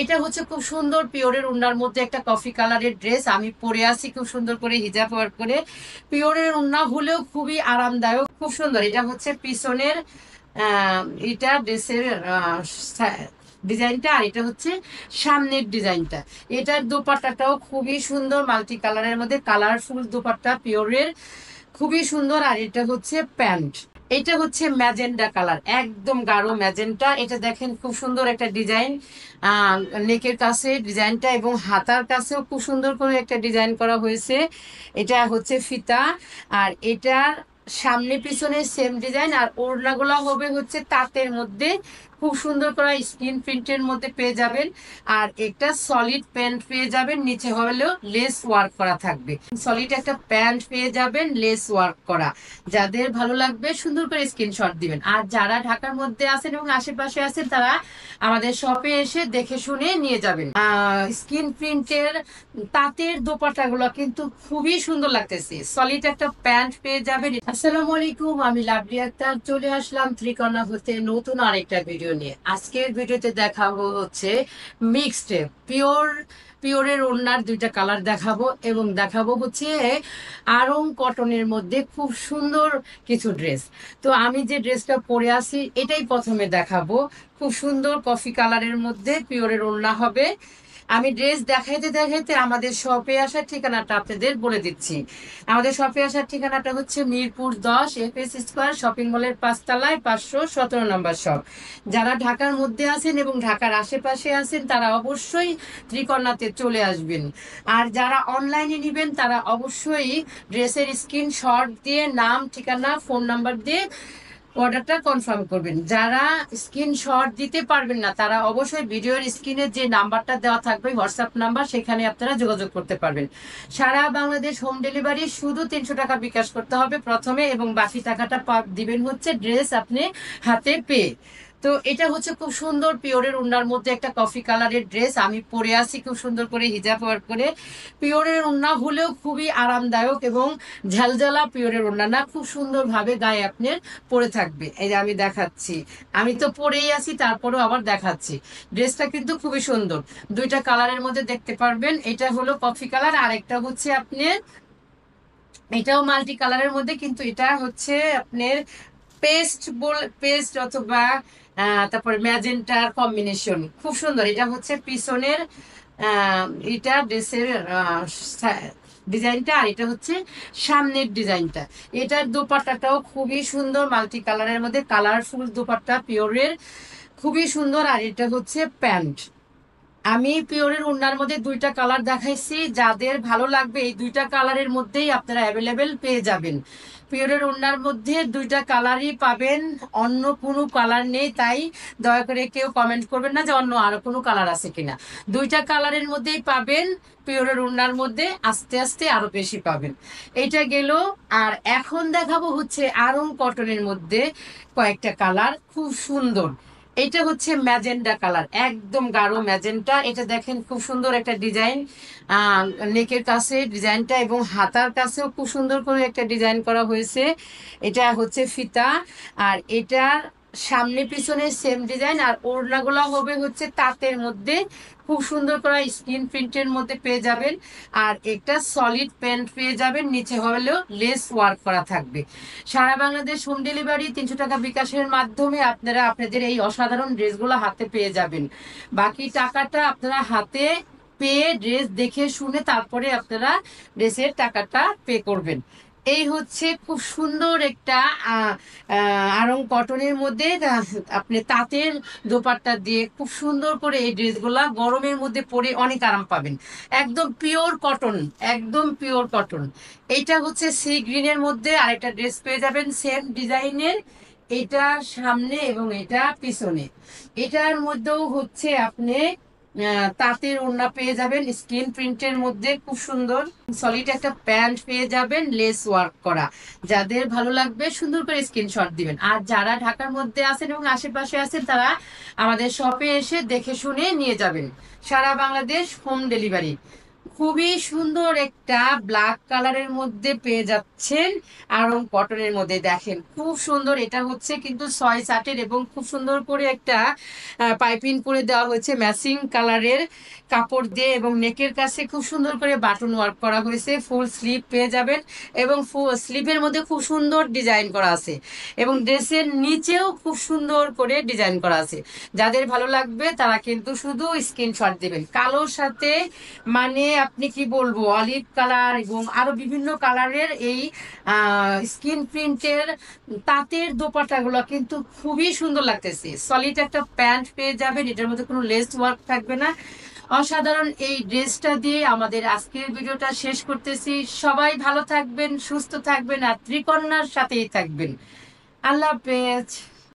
এটা হচ্ছে খুব সুন্দর পিওরের ওড়নার মধ্যে একটা কফি কালারের ড্রেস আমি পরে আছি খুব সুন্দর করে হিজাব ওয়ার করে। পিওরের ওড়না হলেও খুবই আরামদায়ক, খুব সুন্দর। এটা হচ্ছে পিছনের আহ এটা ড্রেসের ডিজাইনটা, আর এটা হচ্ছে সামনের ডিজাইনটা। এটার দোপাট্টাটাও খুবই সুন্দর, মাল্টি কালারের মধ্যে কালারফুল দোপাট্টা পিওরের, খুবই সুন্দর। আর এটা হচ্ছে প্যান্ট, এটা হচ্ছে ম্যাজেন্ডা কালার, একদম গাঢ় ম্যাজেন্টা। এটা দেখেন খুব সুন্দর একটা ডিজাইন, নেকের কাছে ডিজাইনটা এবং হাতার কাছেও খুব সুন্দর করে একটা ডিজাইন করা হয়েছে। এটা হচ্ছে ফিতা, আর এটার সামনে পিছনে সেম ডিজাইন। আর ওড়নাগুলো হবে হচ্ছে তাঁতের মধ্যে, খুব সুন্দর করে স্ক্রিন প্রিন্টের মধ্যে পেয়ে যাবেন। আর একটা সলিড প্যান্ট পেয়ে যাবেন, নিচে হলেও লেস ওয়ার্ক করা থাকবে। সলিড একটা প্যান্ট পেয়ে যাবেন লেস ওয়ার্ক করা। যাদের ভালো লাগবে সুন্দর করে স্ক্রিনশট দিবেন। আর যারা ঢাকার মধ্যে আছেন এবং আশেপাশে আছেন তারা আমাদের শপে এসে দেখে শুনে নিয়ে যাবেন। স্ক্রিন প্রিন্টের তাঁতের দোপাট্টাগুলো কিন্তু খুবই সুন্দর লাগতেছে। সলিড একটা প্যান্ট পেয়ে যাবেন। আসসালামু আলাইকুম, আমি লাভলি আক্তার চলে আসলাম ত্রিকোণা হতে নতুন আরেকটা ভিডিও নিয়ে। আজকের ভিডিওতে দেখাবো হচ্ছে মিক্সড পিওরের ওড়নার দুইটা কালার দেখাবো, এবং দেখাবো হচ্ছে আরং কটনের মধ্যে খুব সুন্দর কিছু ড্রেস। তো আমি যে ড্রেসটা পরে আছি এটাই প্রথমে দেখাবো। খুব সুন্দর কফি কালারের মধ্যে পিওরের ওড়না হবে। আমি ড্রেস দেখাইতে দেখাইতে আমাদের শপে আসার ঠিকানাটা আপনাদের বলে দিচ্ছি। আমাদের শপে আসার ঠিকানাটা হচ্ছে মিরপুর 10 FS স্কোয়ার শপিং মলের 5 তলায় 517 নম্বর শপ। যারা ঢাকার মধ্যে আছেন এবং ঢাকার আশেপাশে আছেন তারা অবশ্যই ত্রিকোণাতে চলে আসবেন। আর যারা অনলাইনে নেবেন তারা অবশ্যই ড্রেসের স্ক্রিনশট দিয়ে নাম, ঠিকানা, ফোন নাম্বার দিয়ে অর্ডারটা কনফার্ম করবেন। যারা স্ক্রিনশট দিতে পারবেন না তারা অবশ্যই ভিডিওর স্ক্রিনে যে নাম্বারটা দেওয়া থাকবে হোয়াটসঅ্যাপ নাম্বার, সেখানে আপনারা যোগাযোগ করতে পারবেন। সারা বাংলাদেশ হোম ডেলিভারি, শুধু 300 টাকা বিকাশ করতে হবে প্রথমে, এবং বাকি টাকাটা দিবেন হচ্ছে ড্রেস আপনি হাতে পেয়ে। তো এটা হচ্ছে খুব সুন্দর পিওরের ওড়নার মধ্যে একটা কফি কালারের ড্রেস আমি পরে আছি খুব সুন্দর করে হিজাব ওয়ার করে। পিওরের ওড়না হলেও খুবই আরামদায়ক এবং ঝালঝালা পিওরের ওড়না না, খুব সুন্দরভাবে গায়ে আপনার পরে থাকবে। এই যে আমি দেখাচ্ছি, আমি তো পরেই আছি তারপরেও আবার দেখাচ্ছি। ড্রেসটা কিন্তু খুবই সুন্দর, দুইটা কালারের মধ্যে দেখতে পারবেন। এটা হলো কফি কালার, আর একটা হচ্ছে আপনার এটাও মাল্টি কালারের মধ্যে, কিন্তু এটা হচ্ছে আপনার পেস্ট অথবা তারপরে ম্যাজেন্টার কম্বিনেশন, খুব সুন্দর। এটা হচ্ছে পিছনের আহ এটা ড্রেসের ডিজাইনটা, আর এটা হচ্ছে সামনের ডিজাইনটা। এটার দোপাট্টাটাও খুবই সুন্দর, মাল্টি কালারের মধ্যে কালারফুল দোপাট্টা পিওরের, খুবই সুন্দর। আর এটা হচ্ছে প্যান্ট। আমি পিওরের ওড়নার মধ্যে দুইটা কালার দেখাইছি, যাদের ভালো লাগবে এই দুইটা কালারের মধ্যেই আপনারা অ্যাভেলেবেল পেয়ে যাবেন। পিওরের ওড়নার মধ্যে দুইটা কালারই পাবেন, অন্য কোনো কালার নেই। তাই দয়া করে কেউ কমেন্ট করবেন না যে অন্য আরো কোনো কালার আছে কিনা। দুইটা কালারের মধ্যেই পাবেন পিওরের ওড়নার মধ্যে, আস্তে আস্তে আরো বেশি পাবেন। এটা গেল। আর এখন দেখাবো হচ্ছে আরং কটনের মধ্যে কয়েকটা কালার, খুব সুন্দর। এটা হচ্ছে ম্যাজেন্ডা কালার, একদম গাঢ় ম্যাজেন্টা। এটা দেখেন খুব সুন্দর একটা ডিজাইন, নেকের কাছে ডিজাইনটা এবং হাতার কাছেও খুব সুন্দর করে একটা ডিজাইন করা হয়েছে। এটা হচ্ছে ফিতা, আর এটার সামনে পিছনে সেম ডিজাইন। আর ওড়নাগুলো হবে হচ্ছে তাঁতের মধ্যে, খুব সুন্দর করে স্ক্রিন প্রিন্টের মধ্যে পেয়ে যাবেন। আর একটা সলিড প্যান্ট পেয়ে যাবেন, নিচে হলেও লেস ওয়ার্ক করা থাকবে। সারা বাংলাদেশ হোম ডেলিভারি, 300 টাকা বিকাশের মাধ্যমে আপনারা আপনাদের এই অসাধারণ ড্রেসগুলো হাতে পেয়ে যাবেন। বাকি টাকাটা আপনারা হাতে পেয়ে ড্রেস দেখে শুনে তারপরে আপনারা ড্রেসের টাকাটা পে করবেন। এই হচ্ছে খুব সুন্দর একটা আরং কটনের মধ্যে আপনি তাঁতের দোপাট্টা দিয়ে খুব সুন্দর করে এই ড্রেসগুলা গরমের মধ্যে পরে অনেক আরাম পাবেন। একদম পিওর কটন, একদম পিওর কটন। এইটা হচ্ছে সি গ্রিনের মধ্যে আরেকটা ড্রেস পেয়ে যাবেন সেম ডিজাইনের। এটা সামনে এবং এটা পিছনে। এটার মধ্যেও হচ্ছে আপনি তাঁতের ওড়না পেয়ে যাবেন স্ক্রিন প্রিন্টের মধ্যে, খুব সুন্দর। সলিড একটা প্যান্ট পেয়ে যাবেন লেস ওয়ার্ক করা। যাদের ভালো লাগবে সুন্দর করে স্ক্রিনশট দিবেন। আর যারা ঢাকার মধ্যে আছেন এবং আশেপাশে আছেন তারা আমাদের শপে এসে দেখে শুনে নিয়ে যাবেন। সারা বাংলাদেশ হোম ডেলিভারি। খুবই সুন্দর একটা ব্ল্যাক কালারের মধ্যে পেয়ে যাচ্ছেন আরং কটনের মধ্যে। দেখেন খুব সুন্দর, এটা হচ্ছে কিন্তু 6/7 এবং খুব সুন্দর করে একটা পাইপিং করে দেওয়া হয়েছে ম্যাচিং কালারের কাপড় দিয়ে, এবং নেকের কাছে খুব সুন্দর করে বাটন ওয়ার্ক করা হয়েছে। ফুল স্লিভ পেয়ে যাবেন এবং ফুল স্লিভের মধ্যে খুব সুন্দর ডিজাইন করা আছে, এবং ড্রেসের নিচেও খুব সুন্দর করে ডিজাইন করা আছে। যাদের ভালো লাগবে তারা কিন্তু শুধু স্ক্রিনশট দিবেন। কালোর সাথে মানে আপনি কি বলবো, অলিভ কালার এবং আরো বিভিন্ন কালারের এই স্কিন প্রিন্টের তাঁতের দোপাট্টাগুলো কিন্তু খুবই সুন্দর লাগতেছে। সলিড একটা প্যান্ট পেয়ে যাবেন, এটার মধ্যে কোনো লেস ওয়ার্ক থাকবে না। অসাধারণ এই ড্রেসটা দিয়ে আমাদের আজকের ভিডিওটা শেষ করতেছি। সবাই ভালো থাকবেন, সুস্থ থাকবেন, আর ত্রিকন্যার সাথেই থাকবেন। আল্লাহ হাফেজ।